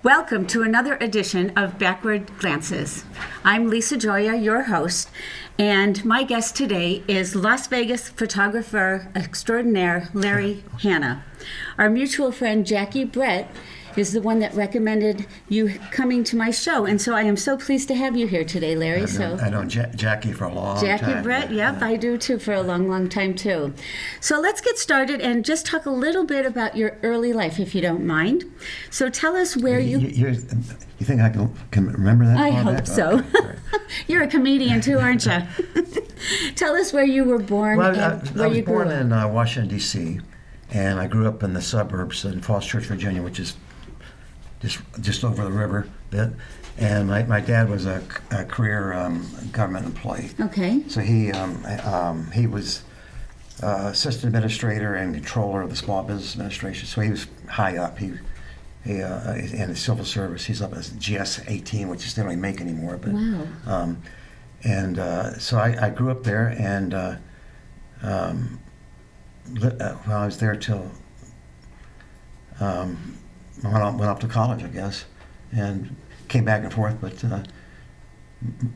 Welcome to another edition of Backward Glances. I'm Lisa Joya, your host, and my guest today is Las Vegas photographer extraordinaire Larry Hanna. Our mutual friend Jackie Brett is the one that recommended you coming to my show, and so I am so pleased to have you here today, Larry. I know Jackie for a long time. Jackie Brett, yep, I do too, for a long, long time too. So let's get started and just talk a little bit about your early life, if you don't mind. So tell us where you think I can remember that? I hope so. Okay. You're a comedian too, aren't you? Tell us where you were born Well, and where you grew up. I was born in Washington, D.C., and I grew up in the suburbs in Falls Church, Virginia, which is just over the river a bit. And my dad was a career government employee. Okay. So he was assistant administrator and controller of the Small Business Administration. So he was high up. He in the civil service. He's up as GS 18, which they don't even make anymore. But Wow. so I grew up there, and I was there till went off to college, I guess, and came back and forth. But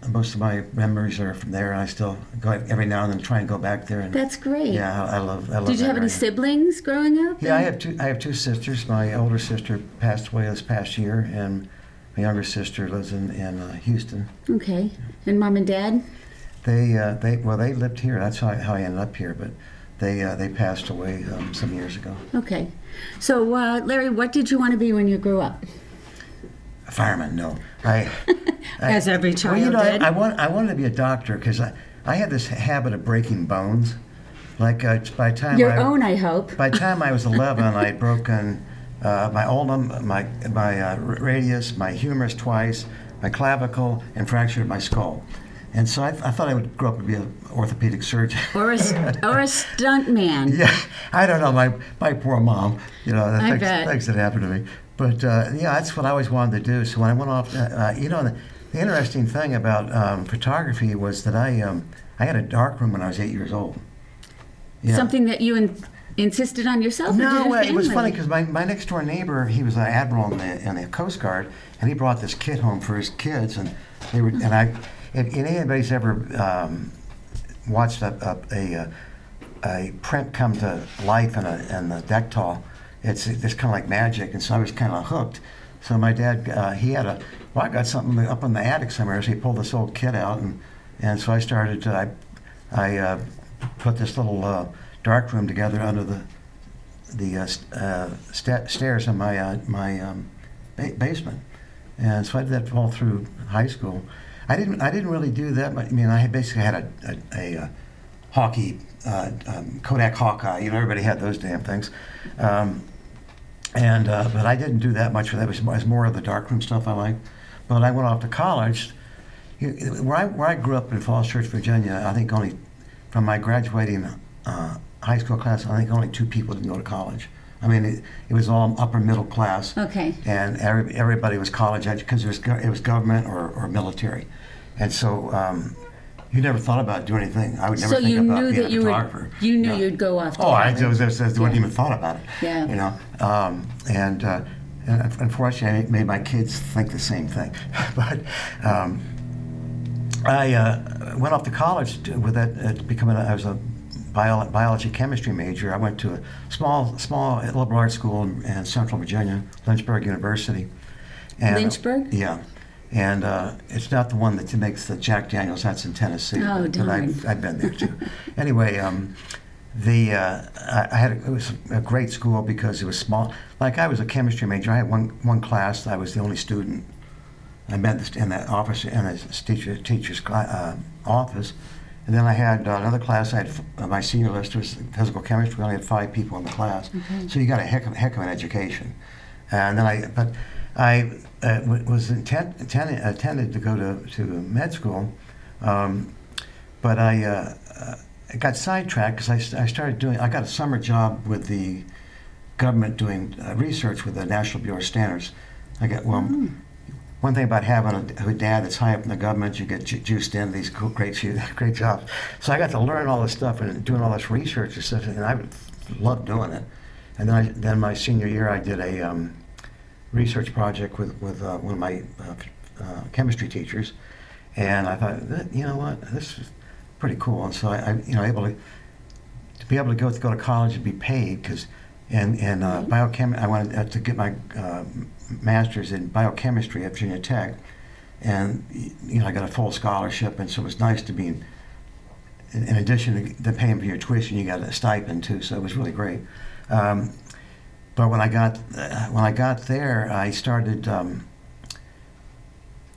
most of my memories are from there, and I still go every now and then try and go back there. And That's great. yeah, I love. Did you have any siblings growing up? Yeah, I have two sisters. My older sister passed away this past year, and my younger sister lives in Houston. Okay. And mom and dad? They lived here. That's how I ended up here, but they passed away some years ago. Okay. So, Larry, what did you want to be when you grew up? A fireman? No, As every child did. I wanted to be a doctor because I had this habit of breaking bones. Like by the time I hope. By the time I was 11, I had broken my ulnum, my radius, my humerus twice, my clavicle, and fractured my skull. And so I thought I would grow up and be an orthopedic surgeon. Or a stunt man. Yeah, I don't know, my poor mom, the bet. things that happened to me. But that's what I always wanted to do. So when I went off, the interesting thing about photography was that I had a darkroom when I was 8 years old. Yeah. Something that you insisted on yourself? No, or did it was funny because my next door neighbor, he was an admiral in the Coast Guard, and he brought this kit home for his kids, and they were If anybody's ever watched a print come to life in the deck tall, it's kind of like magic, and so I was kind of hooked. So my dad, I got something up in the attic somewhere, so he pulled this old kit out, and so I started to, I put this little dark room together under the stairs in my basement, and so I did that all through high school. I didn't really do that much. I mean, I basically had a hockey Kodak Hawkeye. Everybody had those damn things, but I didn't do that much for that. It was more of the darkroom stuff I liked. But when I went off to college, where I grew up in Falls Church, Virginia, I think only from my graduating high school class, I think only 2 people didn't go to college. I mean, it was all upper middle class. Okay. And everybody was college educated because it was government or military. And so you never thought about doing anything. I would never think about being a photographer. You knew you'd go off to I college. wouldn't even thought about it. Yeah. And unfortunately, I made my kids think the same thing. But I went off to college with that I was a biology chemistry major. I went to a small liberal arts school in Central Virginia, Lynchburg University. And, Lynchburg? Yeah. And it's not the one that makes the Jack Daniels. That's in Tennessee. Oh, darn. But I've been there too. Anyway, it was a great school because it was small. Like I was a chemistry major. I had one class. I was the only student. I met in the office in the teacher's office. And then I had another class. I had my senior list was physical chemistry. We only had 5 people in the class, so you got a heck of an education. And then I was intended to go to med school, but I got sidetracked because I started doing. I got a summer job with the government doing research with the National Bureau of Standards. One thing about having a dad that's high up in the government, you get juiced into these great jobs. So I got to learn all this stuff and doing all this research and stuff, and I loved doing it. And then my senior year, I did a research project with one of my chemistry teachers, and I thought, you know what, this is pretty cool. And so I able to be able to go to college and be paid, because in biochem I wanted to get my master's in biochemistry at Virginia Tech, and I got a full scholarship, and so it was nice to be in addition to paying for your tuition, you got a stipend too, so it was really great. But when I got there, I started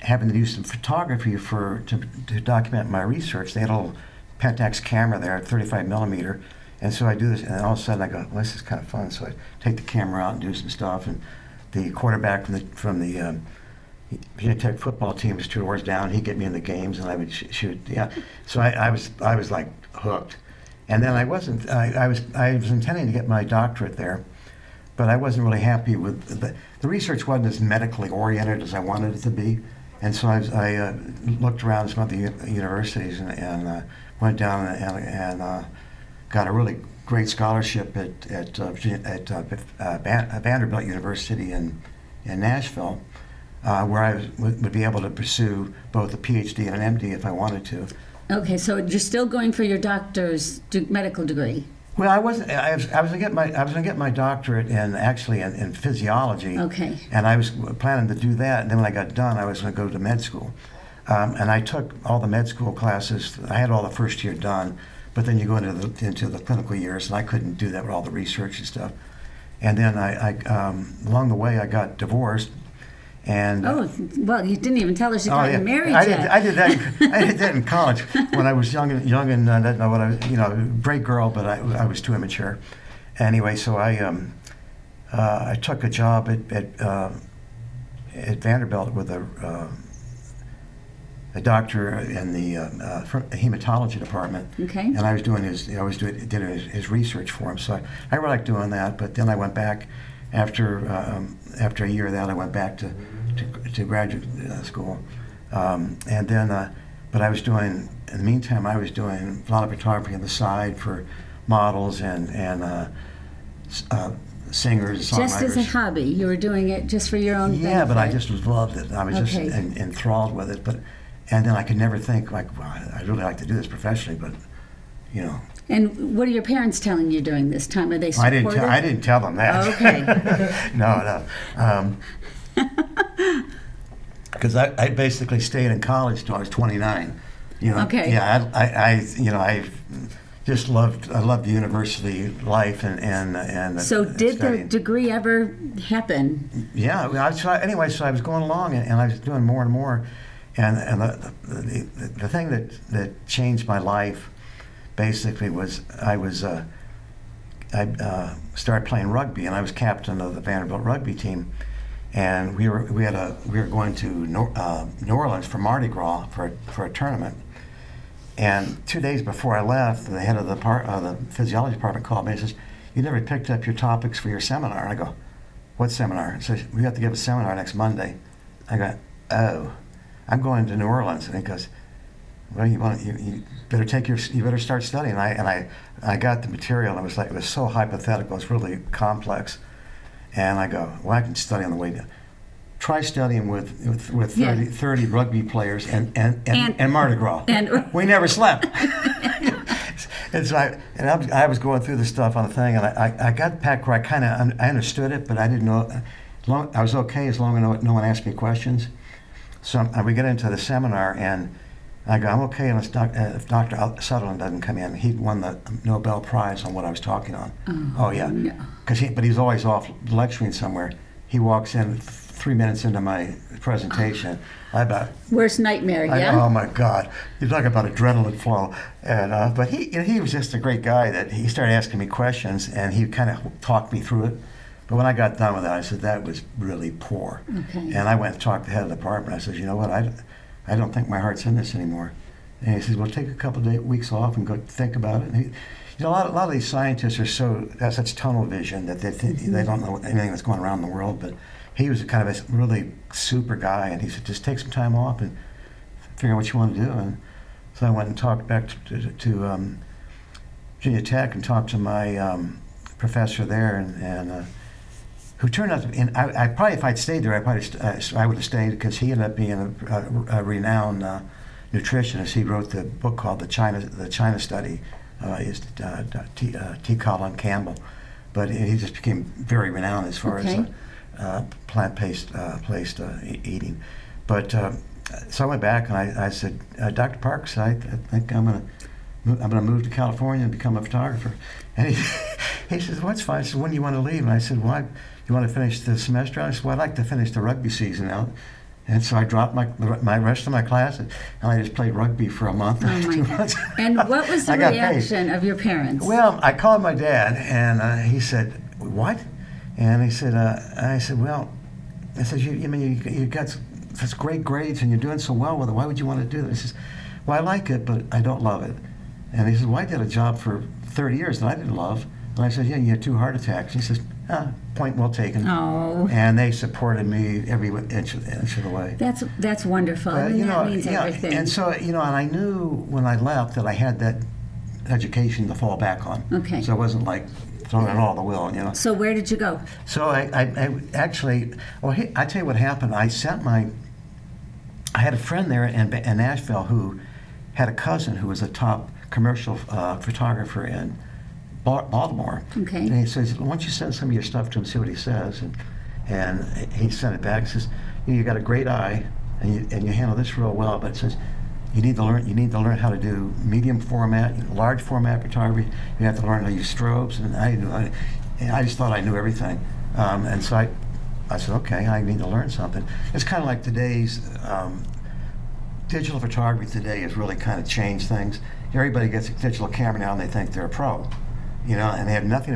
having to do some photography to document my research. They had a little Pentax camera there, 35 millimeter, and so I do this, and all of a sudden I go, well, this is kind of fun. So I take the camera out and do some stuff, and the quarterback from the Virginia Tech football team was 2 doors down. He'd get me in the games, and I would shoot. Yeah, so I was like hooked. And then I was intending to get my doctorate there, but I wasn't really happy with the research wasn't as medically oriented as I wanted it to be. And so I looked around some other universities and went down and got a really great scholarship at Vanderbilt University in Nashville, where I would be able to pursue both a PhD and an MD if I wanted to. Okay, so you're still going for your doctor's medical degree. Well, I wasn't. I was going to get my doctorate in physiology. Okay. And I was planning to do that. And then when I got done, I was going to go to med school. And I took all the med school classes. I had all the first year done, but then you go into the clinical years, and I couldn't do that with all the research and stuff. And then I along the way, I got divorced. And well, you didn't even tell us you got married yet. I did that in college when I was young and didn't know what great girl, but I was too immature. Anyway, so I took a job at Vanderbilt with a doctor in the hematology department. Okay. And I was doing did his research for him. So I really liked doing that. But then I went back after a year of that. I went back to graduate school, and then but I was doing, in the meantime, I was doing a lot of photography on the side for models and singers, songwriters. Just as a hobby, you were doing it just for your own benefit. Yeah, but I just loved it. I was just enthralled with it. And then I could never think well, I'd really like to do this professionally, but And what are your parents telling you during this time? Are they supportive? I didn't tell them that. Oh, okay. No. Because I basically stayed in college till I was 29. Okay. Yeah, I just loved the university life and So did studying. the degree ever happen? Yeah. So I was going along and I was doing more and more, and the thing that changed my life basically was I started playing rugby, and I was captain of the Vanderbilt rugby team. And we were going to New Orleans for Mardi Gras for a tournament. And 2 days before I left, the head of the physiology department called me and says, "You never picked up your topics for your seminar." And I go, "What seminar?" He says, "We have to give a seminar next Monday." I go, "Oh, I'm going to New Orleans." And he goes, "Well, you better start studying." And I got the material, and it was so hypothetical, it's really complex. And I go, well, I can study on the way down. Try studying with 30 rugby players and Mardi Gras. And we never slept. And so I was going through the stuff on the thing, and I got back where I understood it, but I didn't know. I was okay as long as no one asked me questions. So we get into the seminar, and I go, I'm okay unless if Dr. Sutherland doesn't come in. He won the Nobel Prize on what I was talking on. Oh yeah. No. But he's always off lecturing somewhere. He walks in 3 minutes into my presentation. Worst nightmare, yeah? Oh my God. You talk about adrenaline flow. And but he was just a great guy that he started asking me questions, and he kind of talked me through it. But when I got done with it, I said, that was really poor. Okay. And I went and talked to the head of the department. I said, you know what, I don't think my heart's in this anymore. And he says, well, take a couple of weeks off and go think about it. And a lot of these scientists have such tunnel vision that they don't know anything that's going around in the world. But he was kind of a really super guy, and he said, just take some time off and figure out what you want to do. And so I went and talked back to Virginia Tech and talked to my professor there, and who turned out to be, and I probably, if I'd stayed there, I would have stayed, because he ended up being a renowned nutritionist. He wrote the book called The China Study. T. Colin Campbell, but he just became very renowned as far as plant-based eating. But so I went back and I said, Dr. Parks, I think I'm gonna move to California and become a photographer. And he says, "Well, that's fine." I said, "When do you want to leave?" And I said, "Why? You want to finish the semester?" I said, "Well, I'd like to finish the rugby season out." And so I dropped my rest of my classes, and I just played rugby for a month. Oh my 2 God. months. And what was the I got reaction of your parents? Well, I called my dad, and he said, "What?" And he said, "I said, well, I said, you got such great grades, and you're doing so well with it. Why would you want to do this?" He says, "Well, I like it, but I don't love it." And he said, "Well, I did a job for 30 years that I didn't love." And I said, "Yeah, you had 2 heart attacks." He says, "Point well taken." Oh. And they supported me every inch of the way. That's wonderful. But, And that means everything. And so, and I knew when I left that I had that education to fall back on. Okay. So it wasn't like throwing it all at the will, So where did you go? So I actually, I tell you what happened. I had a friend there in Nashville who had a cousin who was a top commercial photographer in Baltimore. Okay. And he says, "Why don't you send some of your stuff to him, see what he says?" And he sent it back. He says, "You got a great eye, and you handle this real well, but it says you need to learn how to do medium format, large format photography. You have to learn how to use strobes." And I just thought I knew everything. And so I said, "Okay, I need to learn something." It's kind of like today's digital photography today has really kind of changed things. Everybody gets a digital camera now and they think they're a pro, and they know nothing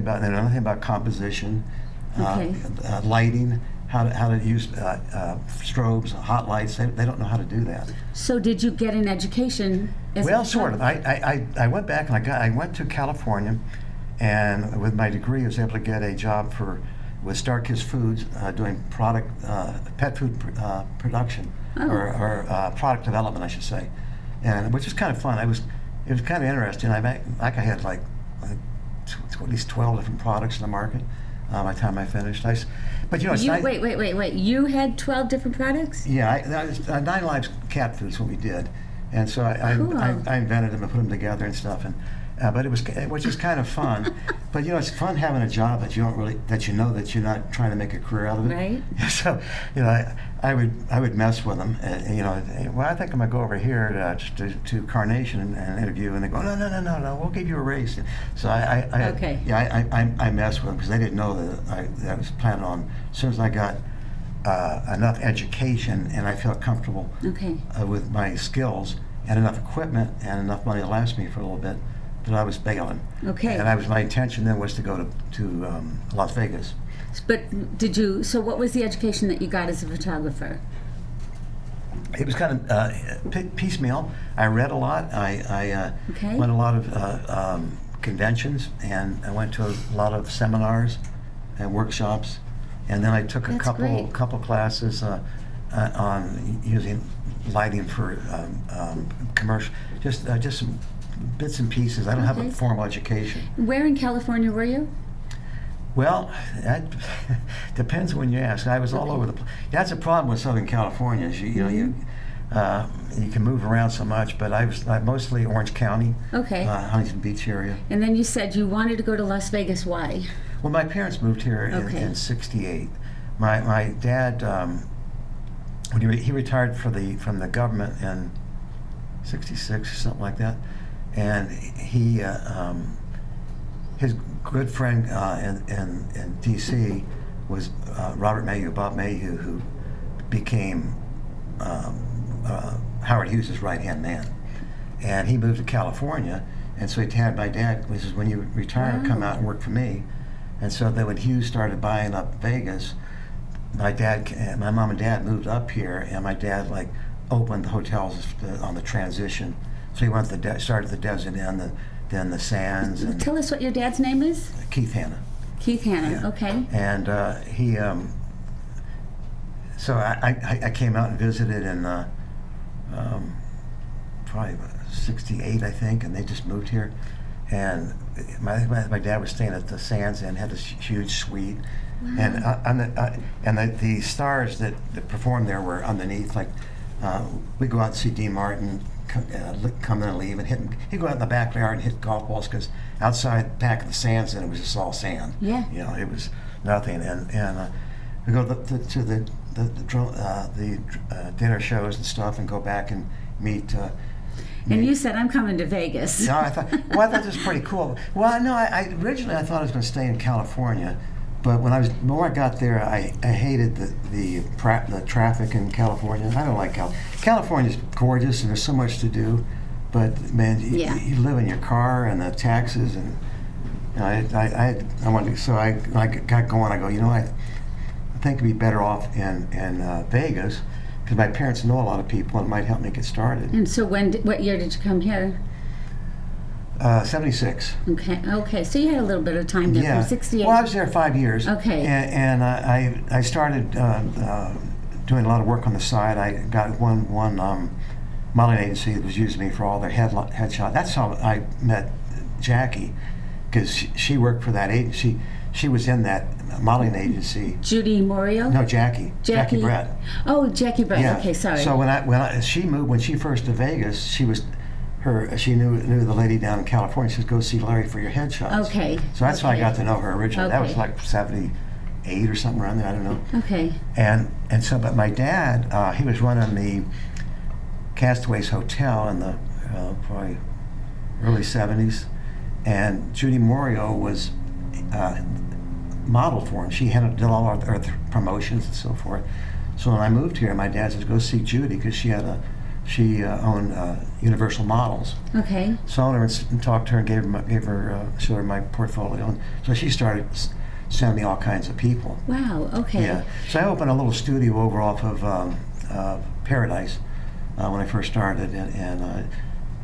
about composition, lighting, how to use strobes, hot lights. They don't know how to do that. So did you get an education? Well, sort of. I went back and I went to California, and with my degree, I was able to get a job with Starkist Foods doing pet food production or product development, I should say, and which is kind of fun. It was kind of interesting. I had like at least 12 different products in the market by the time I finished. But it's nice. Wait. You had 12 different products? Yeah, 9 Lives cat food is what we did, and so I invented them and put them together and stuff, but which is kind of fun. But it's fun having a job that you don't really that you're not trying to make a career out of it. Right. So I would mess with them. Well, I think I'm gonna go over here to Carnation and interview, and they go, no, we'll give you a raise. So I messed with them because they didn't know that I was planning on, as soon as I got enough education and I felt comfortable with my skills and enough equipment and enough money to last me for a little bit, that I was bailing. Okay. And my intention then was to go to Las Vegas. But so what was the education that you got as a photographer? It was kind of piecemeal. I read a lot. I went to a lot of conventions, and I went to a lot of seminars and workshops, and then I took a couple classes on using lighting for commercial, just some bits and pieces. I don't have a formal education. Where in California were you? Well, that depends when you ask. I was all over the place. That's a problem with Southern California. Is you can move around so much, but I was mostly Orange County, Huntington Beach area. And then you said you wanted to go to Las Vegas. Why? Well, my parents moved here in '68. My dad, when he retired from the government in '66 or something like that, and he his good friend in D.C. was Bob Mayhew, who became Howard Hughes' right-hand man. And he moved to California, and so he had my dad, he says, "When you retire, come out and work for me." And so then when Hughes started buying up Vegas, my mom and dad moved up here, and my dad opened the hotels on the transition. So he went started the Desert Inn, then the Sands. And tell us what your dad's name is. Keith Hanna. Keith Hanna, yeah. Okay. And he, so I came out and visited in probably '68, I think, and they just moved here. and my dad was staying at the Sands Inn, had this huge suite, and the stars that performed there were underneath. Like we go out and see Dean Martin come in and leave, and he'd go out in the backyard and hit golf balls because outside back of the Sands Inn it was just all sand. Yeah. You know, it was nothing, and we go to the dinner shows and stuff, and go back and meet. And you said, I'm coming to Vegas. No, I thought this was pretty cool. Well, no, I originally I thought I was going to stay in California, but when I got there, I hated the traffic in California. I don't like California's gorgeous and there's so much to do, but man, you live in your car and the taxes and I wanted to, so I got going. I go, I think it'd be better off in Vegas. Because my parents know a lot of people, and it might help me get started. And so what year did you come here? 76. Okay. So you had a little bit of time there from 68. Well, I was there 5 years. Okay. And I started doing a lot of work on the side. I got one modeling agency that was using me for all their headshots. That's how I met Jackie, because she worked for that agency. She was in that modeling agency. Judy Morio? No, Jackie Brett. Oh, Jackie Brett. Yeah. Okay, sorry. So when she moved, when she first to Vegas, she knew the lady down in California. She said, "Go see Larry for your headshots." Okay. So that's how I got to know her originally. That was Okay. like 78 or something around there. I don't know. Okay. And so, but my dad, he was running the Castaways Hotel in the probably early 70s, and Judy Morio was model for him. She did all our promotions and so forth. So when I moved here, my dad said, "Go see Judy," because she owned Universal Models. Okay. So I went over and talked to her and showed her my portfolio. And so she started sending me all kinds of people. Wow. Okay. Yeah. So I opened a little studio over off of Paradise when I first started, and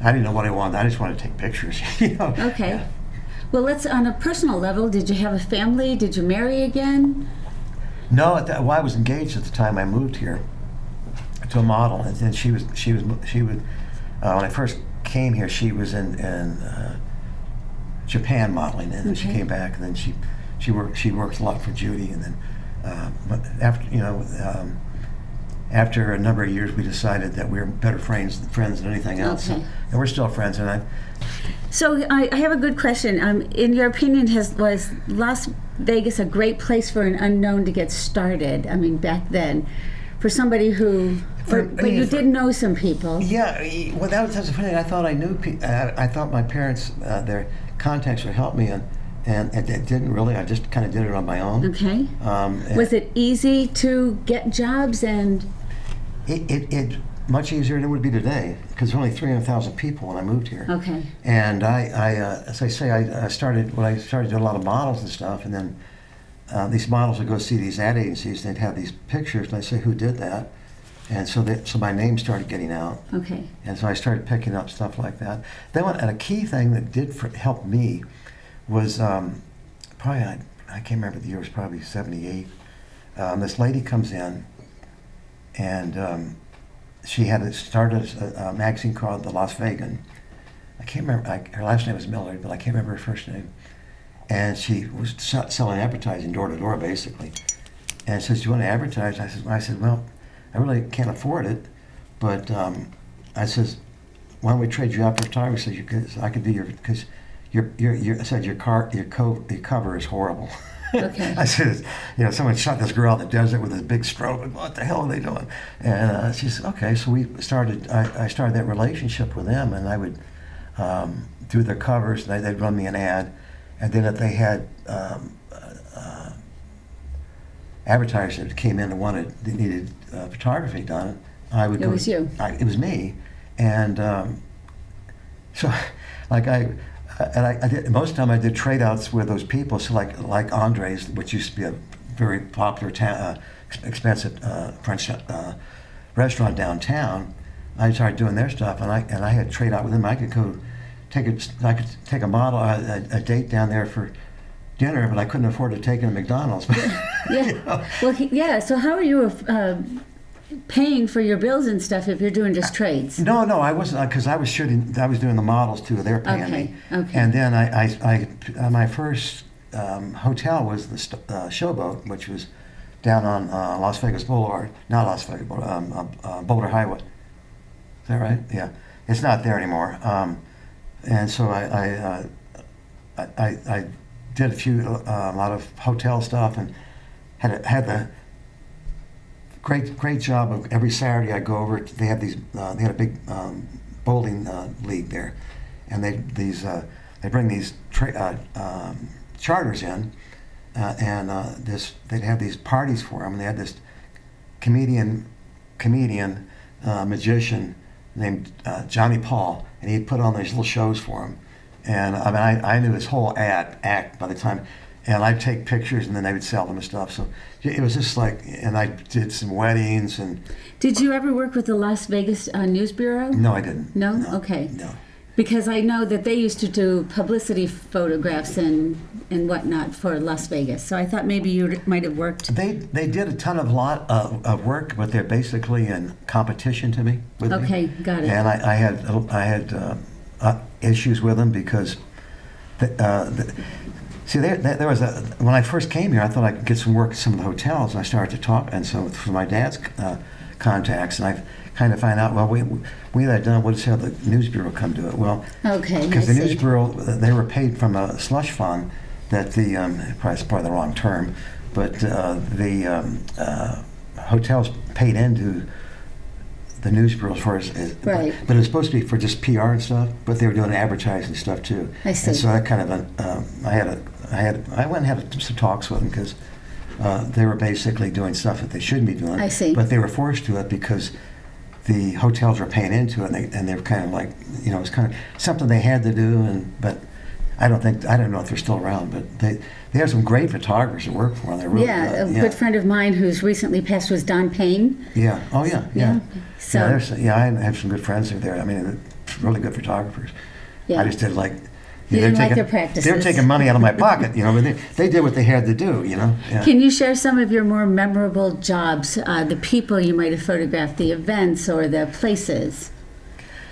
I didn't know what I wanted. I just wanted to take pictures. Okay. Yeah. Well, on a personal level, did you have a family? Did you marry again? No, I was engaged at the time I moved here to a model, and then she would when I first came here, she was in Japan modeling, and then she came back, and then she worked a lot for Judy, and then but after a number of years, we decided that we were better friends than anything else, Okay. and we're still friends. And So I have a good question. In your opinion, was Las Vegas a great place for an unknown to get started? I mean, back then, for somebody who, but you did know some people. Yeah, well, that was funny. I thought I knew. I thought my parents, their contacts would help me, and it didn't really. I just kind of did it on my own. Okay. Was it easy to get jobs and? It much easier than it would be today, because there's only 300,000 people when I moved here. Okay. And as I say, I started doing a lot of models and stuff, and then these models would go see these ad agencies, and they'd have these pictures, and I'd say, "Who did that?" And so my name started getting out. Okay. And so I started picking up stuff like that. Then and a key thing that did help me was probably, I can't remember the year, it was probably 78. This lady comes in, and she had started a magazine called The Las Vegan. I can't remember, her last name was Miller, but I can't remember her first name. And she was selling advertising door to door, basically. And says, "Do you want to advertise?" I said, "Well, I really can't afford it, but I says, why don't we trade you out for photography? Because I could do because I said your cover is horrible." Okay. I said, someone shot this girl in the desert with this big strobe, and what the hell are they doing? And she said, okay. So I started that relationship with them, and I would do their covers, and they'd run me an ad, and then if they had advertisers that came in and needed photography done, I would go. It was you. It was me, and so like I did most of the time. I did trade outs with those people. So like Andre's, which used to be a very popular expensive French restaurant downtown. I started doing their stuff, and I had trade out with them. I could go take a model a date down there for dinner, but I couldn't afford to take it to McDonald's. Yeah. Well, So how are you paying for your bills and stuff if you're doing just trades. No, I wasn't, because I was shooting. I was doing the models too. They're paying me. Okay. And then my first hotel was the Showboat, which was down on Las Vegas Boulevard. Not Las Vegas Boulevard, Boulder Highway. Is that right? Yeah. It's not there anymore. And so I did a lot of hotel stuff, and had the great job of every Saturday I go over. They had they had a big bowling league there, and they bring these charters in, and they'd have these parties for them. And they had this comedian magician named Johnny Paul, and he'd put on these little shows for them. And I mean, I knew his whole act by the time, and I'd take pictures, and then they would sell them and stuff. So it was just like, and I did some weddings. And Did you ever work with the Las Vegas News Bureau? no, I didn't. No? Okay. No. Because I know that they used to do publicity photographs and whatnot for Las Vegas. So I thought maybe you might have worked. They did a lot of work, but they're basically in competition to me. With me. Okay, got it. And I had issues with them because see, there was when I first came here, I thought I could get some work at some of the hotels, and I started to talk, and so for my dad's contacts, and I kind of find out, well, we had done, we'll just have the News Bureau come do it. Well, Okay, because I the News see. Bureau, they were paid from a slush fund that it's probably the wrong term, but the hotels paid into the News Bureau as far as, Right. but it was supposed to be for just PR and stuff, but they were doing advertising stuff too. I see. And so I kind of, I went and had some talks with them because they were basically doing stuff that they shouldn't be doing. I see. But they were forced to it because the hotels were paying into it, and they were kind of like, it was kind of something they had to do. But I don't know if they're still around, but they have some great photographers that work for them. They're really Yeah, good. a good friend of mine who's recently passed was Don Payne. Yeah. Oh yeah. Yeah. So I have some good friends who are there. I mean, they're really good photographers. Yeah. I just did like. You they're didn't like taking- their practices. They're taking money out of my pocket, but they did what they had to do, Yeah. Can you share some of your more memorable jobs, the people you might have photographed, the events or the places?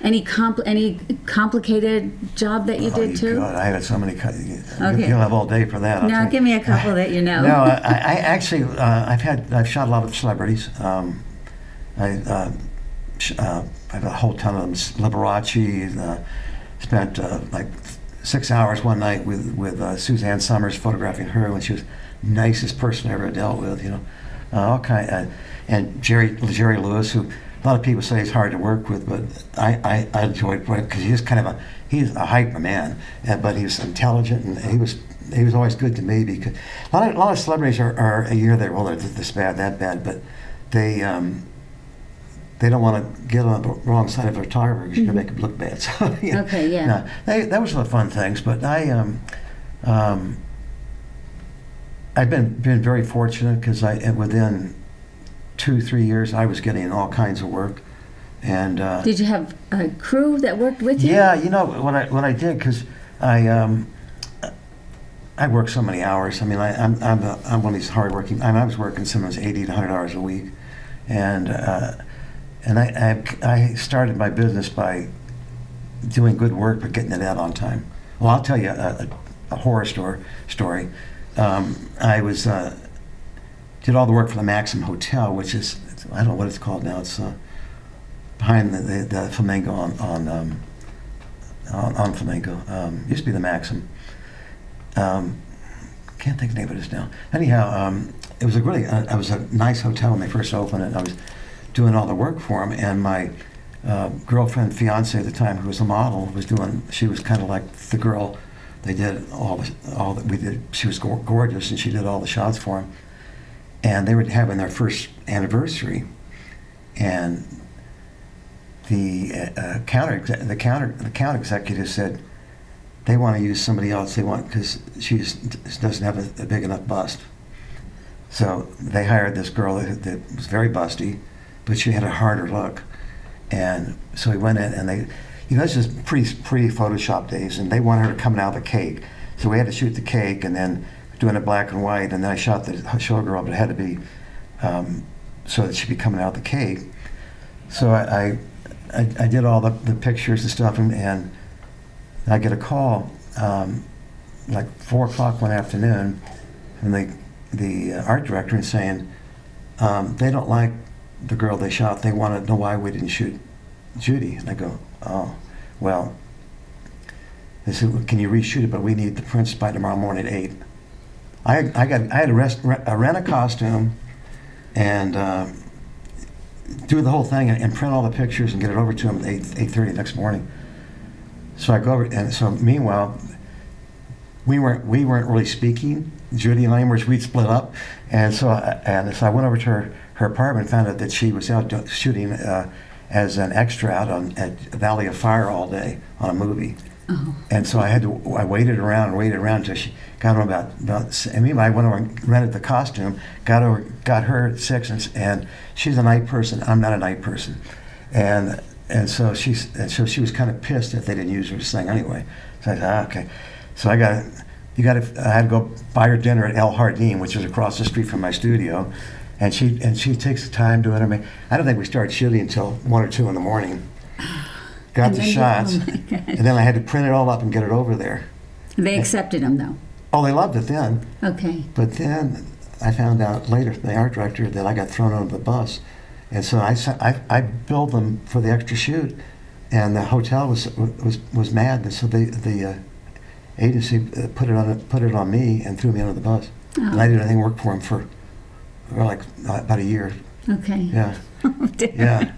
Any complicated job that you Oh, did too? God, I had so many. Okay. You'll have all day for that. I'll tell No, you. give me a couple that you know. No, I actually I've shot a lot of celebrities. I've a whole ton of them. Liberace. Spent like 6 hours one night with Suzanne Summers photographing her when she was the nicest person I ever dealt with. All kind and Jerry Lewis, who a lot of people say he's hard to work with, but I enjoyed working because he's a hyper man, but he was intelligent, and he was always good to me because a lot of celebrities are they're this bad, that bad, but they don't want to get on the wrong side of a photographer because you're going to make them look bad. So, Okay, yeah. No, that was a lot of fun things, but I've been very fortunate because within 2-3 years I was getting all kinds of work, and Did you have a crew that worked with you? yeah, what I did because I work so many hours. I mean, I'm one of these hardworking. I was working sometimes 80 to 100 hours a week, and I started my business by doing good work but getting it out on time. Well, I'll tell you a horror story. I did all the work for the Maxim Hotel, which is, I don't know what it's called now. It's behind the Flamingo on Flamingo. Used to be the Maxim. Can't think of the name of it now. Anyhow, it was it was a nice hotel when they first opened it. I was doing all the work for them, and my girlfriend, fiance at the time, who was a model, she was kind of like the girl. They did all that we did. She was gorgeous, and she did all the shots for them. And they were having their first anniversary, and the account executive said they want to use somebody else. They want because she just doesn't have a big enough bust. So they hired this girl that was very busty, but she had a harder look. And so we went in, and they, this is pre-Photoshop days, and they wanted her to come out of the cake. So we had to shoot the cake, and then doing it black and white, and then I shot the showgirl, but it had to be so that she'd be coming out the cave. So I did all the pictures and stuff, and I get a call like 4 o'clock one afternoon from the art director and saying they don't like the girl they shot. They want to know why we didn't shoot Judy. And I go, oh, well. They said, well, can you reshoot it? But we need the prints by tomorrow morning at 8. I had to rent a costume and do the whole thing and print all the pictures and get it over to him at 8:30 the next morning. So I go over, and so meanwhile, we weren't really speaking. Judy and I, we'd split up, and so I went over to her apartment and found out that she was out shooting as an extra out at Valley of Fire all day on a movie. Oh. And so I waited around until she got home about and meanwhile I went over and rented the costume, got her at 6, and she's a night person. I'm not a night person, and so she was kind of pissed that they didn't use her thing anyway. So I said, okay. So I had to go buy her dinner at El Jardín, which is across the street from my studio, and she takes the time to it. I mean, I don't think we started shooting until 1 or 2 in the morning. Got the shots, and then I had to print it all up and get it over there. They accepted them, though. Oh, they loved it then. Okay. But then I found out later from the art director that I got thrown under the bus, and so I billed them for the extra shoot, and the hotel was mad, and so the agency put it on me and threw me under the bus. Oh. And I did everything work for them for like about a year. Okay. Yeah. Oh, yeah.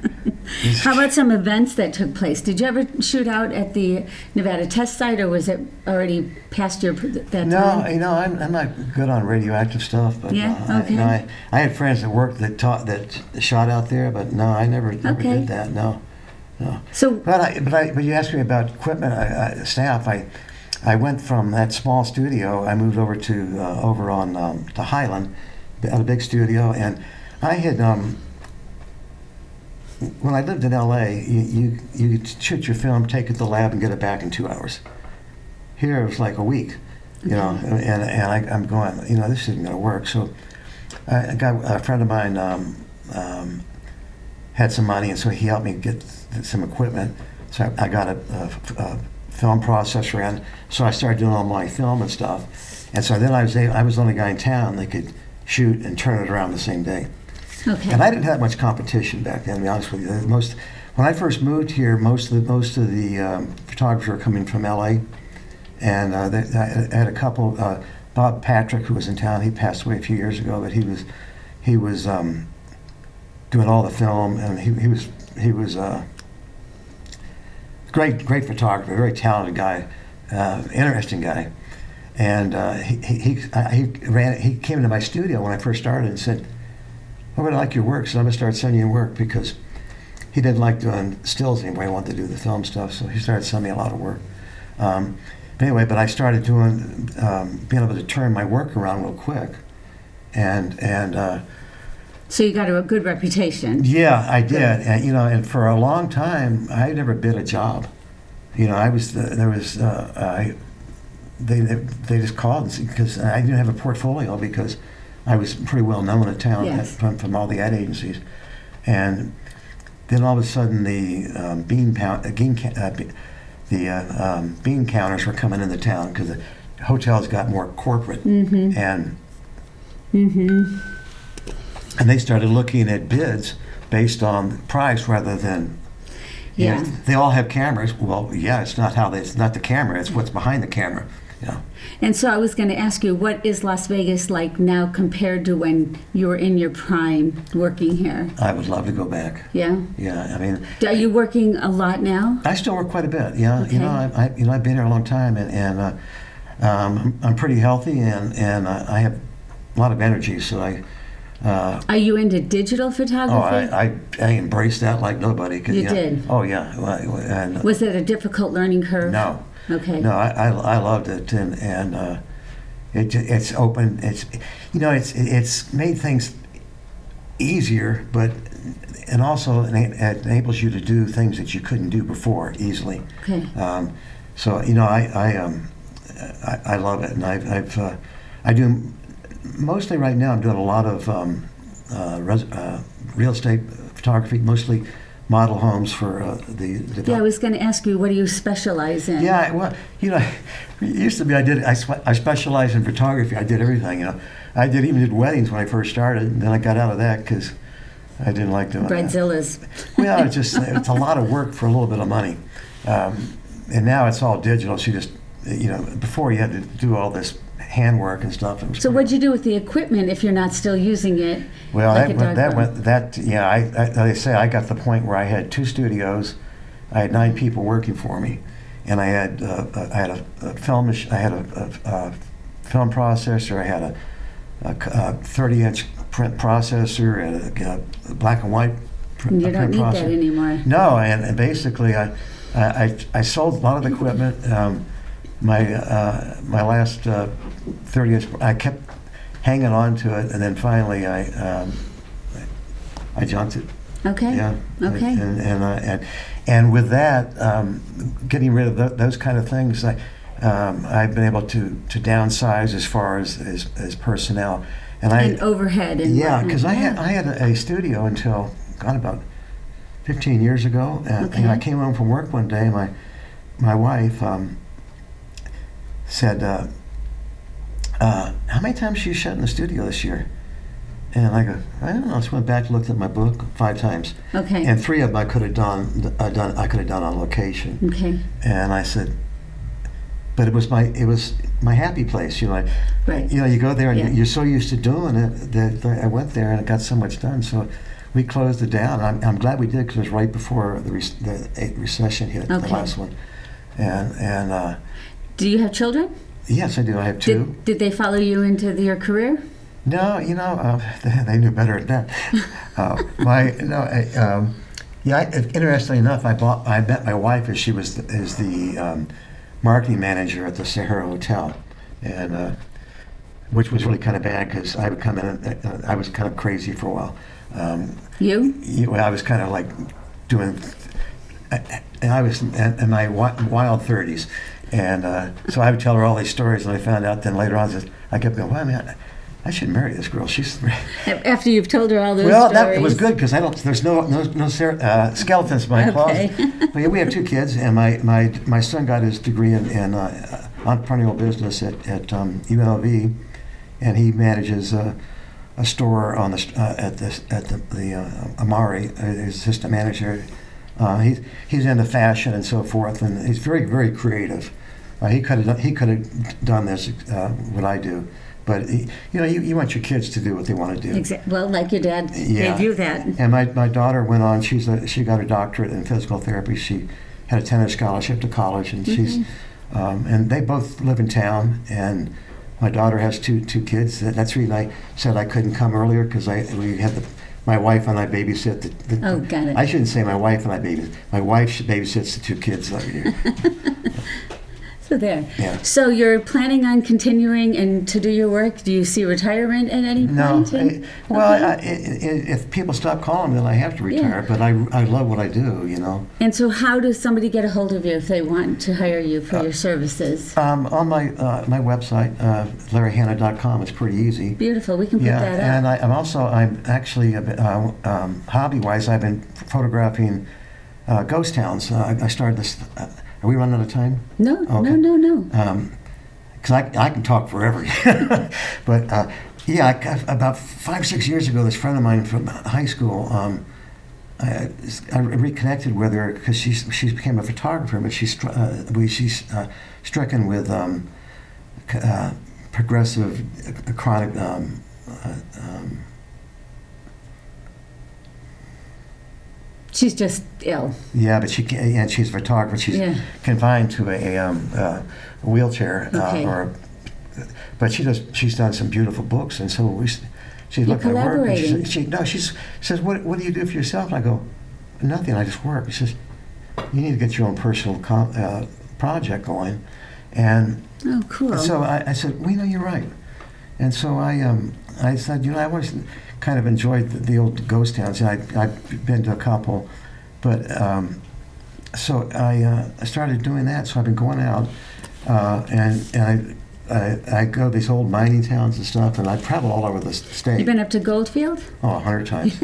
How about some events that took place? Did you ever shoot out at the Nevada test site, or was it already past that time? No, I'm not good on radioactive stuff, but yeah, okay. I had friends that worked that shot out there, but no, I never did that. No. So, but you asked me about equipment, staff. I went from that small studio. I moved over to Highland, at a big studio, and I had. When I lived in L.A., you could shoot your film, take it to the lab, and get it back in 2 hours. Here it was like a week, you know, and I'm going, this isn't going to work. So a friend of mine had some money, and so he helped me get some equipment. So I got a film processor in, so I started doing all my film and stuff. And so then I was the only guy in town that could shoot and turn it around the same day. Okay. And I didn't have much competition back then, to be honest with you. When I first moved here, most of the photographers were coming from LA, and I had a couple. Bob Patrick, who was in town, he passed away a few years ago, but he was doing all the film, and he was great photographer, very talented guy, interesting guy, and he came into my studio when I first started and said, I would like your work, so I'm going to start sending you work, because he didn't like doing stills anymore. He wanted to do the film stuff, so he started sending me a lot of work. But I started being able to turn my work around real quick. So you got a good reputation. Yeah, I did. And for a long time, I never bid a job. They just called because I didn't have a portfolio, because I was pretty well known in town. Yes. from all the ad agencies, and then all of a sudden the bean counters were coming into town, because the hotels got more corporate, and they started looking at bids based on price rather than. Yeah. They all have cameras. Well, yeah, it's not the camera; it's what's behind the camera. Yeah. And so I was going to ask you, what is Las Vegas like now compared to when you were in your prime working here? I would love to go back. Yeah? Yeah, I mean... Are you working a lot now? I still work quite a bit, yeah. Okay. I've been here a long time, and I'm pretty healthy, and I have a lot of energy, so I... Are you into digital photography? I embraced that like nobody. You did? Oh, yeah. Was it a difficult learning curve? No. Okay. No, I loved it, and it's open. It's made things easier, and also it enables you to do things that you couldn't do before easily. Okay. So I love it, and I do mostly right now. I'm doing a lot of real estate photography, mostly model homes for the. Yeah, I was going to ask you, what do you specialize in? Yeah, well, it used to be I specialized in photography. I did everything, I even did weddings when I first started, and then I got out of that because I didn't like doing that. Bridezillas. Well, it's a lot of work for a little bit of money. And now it's all digital. So you just, before you had to do all this handwork and stuff. So what'd you do with the equipment if you're not still using it? Well, like I say I got to the point where I had 2 studios. I had 9 people working for me, and I had a film processor. I had a 30-inch print processor and a black and white print. You don't need that anymore. No, and basically I sold a lot of the equipment. My last 30-inch, I kept hanging on to it, and then finally I junked it. Okay. Yeah. Okay. And with that, getting rid of those kind of things, I've been able to downsize as far as personnel, and overhead. And yeah, because I had a studio until about 15 years ago, and I came home from work one day. My wife said, "How many times you shut in the studio this year?" And I go, "I don't know." I just went back and looked at my book 5 times. Okay. And 3 of them I could have done on location. Okay. And I said, but it was my happy place, Right. You go there and Yeah. you're so used to doing it that I went there and it got so much done. So we closed it down. I'm glad we did, because it was right before the recession hit, the last one. And do you have children? yes, I do. I have 2. Did they follow you into your career? No, they knew better than that. Interestingly enough, I met my wife as she was the marketing manager at the Sahara Hotel, and which was really kind of bad because I would come in. I was kind of crazy for a while. I was kind of like doing, and I was in my wild 30s, and so I would tell her all these stories, and I found out then later on, I kept going, well, man, I should marry this girl. She's after you've told her all those well, stories. it was good because there's no skeletons in my closet. But yeah, we have 2 kids, and my son got his degree in entrepreneurial business at UNLV, and he manages a store on at the Amari, his assistant manager. He's into fashion and so forth, and he's very, very creative. He could have done this what I do. But you want your kids to do what they want to do. Exactly. Well, like your dad gave you that. And my daughter went on. She got a doctorate in physical therapy. She had a tennis scholarship to college, and she's and they both live in town. And my daughter has two kids. That's the reason I said I couldn't come earlier, because we had my wife and I babysit Oh, got it. I shouldn't say my wife and I babysit. My wife babysits the 2 kids over here. So there. Yeah. So you're planning on continuing and to do your work? Do you see retirement at any No. point? If people stop calling, then I have to retire. Yeah. But I love what I do, And so how does somebody get a hold of you if they want to hire you for your services? On my website, LarryHanna.com, it's pretty easy. Beautiful. We can put that up. And I'm actually hobby-wise, I've been photographing ghost towns. I started this. Are we running out of time? No, Okay. no. Because I can talk forever. But about 5-6 years ago, this friend of mine from high school, I reconnected with her because she became a photographer, but she's stricken with progressive chronic. She's just ill. Yeah, but she's a photographer. She's confined to a wheelchair, Okay. But she's done some beautiful books, and so she looked at her work. And she says, "What do you do for yourself?" And I go, "Nothing. I just work." She says, "You need to get your own personal project going," and oh, cool. so I said, "Well, you're right." And so I said, I always kind of enjoyed the old ghost towns. I've been to a couple, but so I started doing that. So I've been going out, and I go to these old mining towns and stuff, and I travel all over the state. You've been up to Goldfield? Oh, 100 times.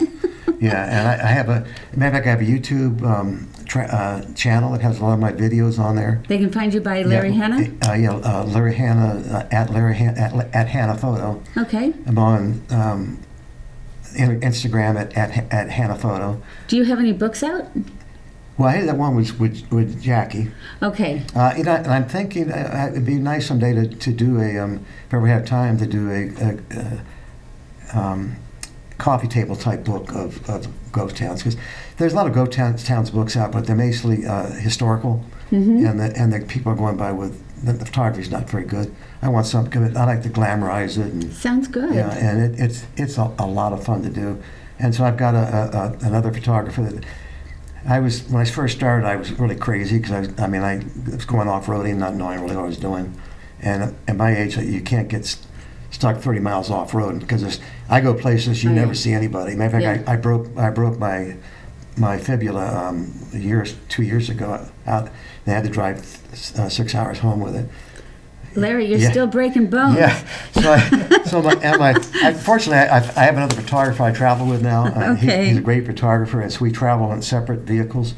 Yeah, and I have matter of fact, I have a YouTube channel that has a lot of my videos on there. They can find you by Larry Hanna? Larry Hanna, at Hanna Photo. Okay. I'm on Instagram at Hanna Photo. Do you have any books out? Well, I had that one with Jackie. Okay. And I'm thinking it'd be nice someday to do if ever have time, to do a coffee table type book of ghost towns, because there's a lot of ghost towns books out, but they're basically historical, and the people are going by with the photography's not very good. I want something good. I like to glamorize it. And, sounds good. yeah, and it's a lot of fun to do. And so I've got another photographer that. When I first started, I was really crazy because I was going off-roading, not knowing really what I was doing. And at my age, you can't get stuck 30 miles off-road because I go places you never see anybody. Matter of fact, I broke my fibula 2 years ago out. And I had to drive 6 hours home with it. Larry, you're still breaking bones. Yeah. Fortunately, I have another photographer I travel with now. Okay. He's a great photographer, and so we travel in separate vehicles,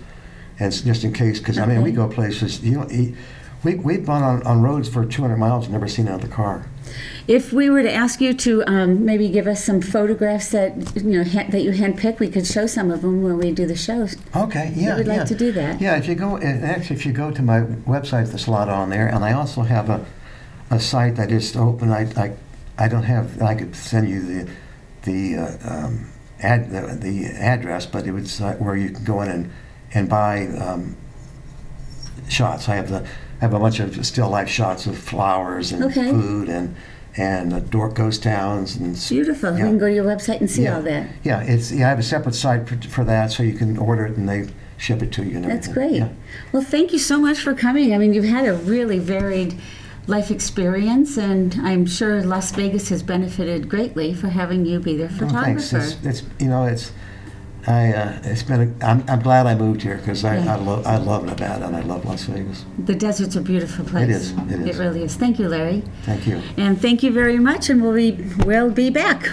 and it's just in case, because we go places. We've gone on roads for 200 miles and never seen another car. If we were to ask you to maybe give us some photographs that that you handpick, we could show some of them when we do the shows. Okay, yeah, We'd like to do that. Yeah, if you go to my website, there's a lot on there, and I also have a site that is open. I don't have. I could send you the address, but it was where you can go in and buy shots. I have a bunch of still life shots of flowers and food and ghost towns and beautiful. Yeah. We can go to your website and see all that. Yeah, I have a separate site for that, so you can order it and they ship it to you. And That's everything. great. Yeah. Well, thank you so much for coming. I mean, you've had a really varied life experience, and I'm sure Las Vegas has benefited greatly for having you be their photographer. Thanks. I'm glad I moved here because I love Nevada and I love Las Vegas. The desert's a beautiful place. It is. It really is. Thank you, Larry. Thank you. And thank you very much, and we'll be back.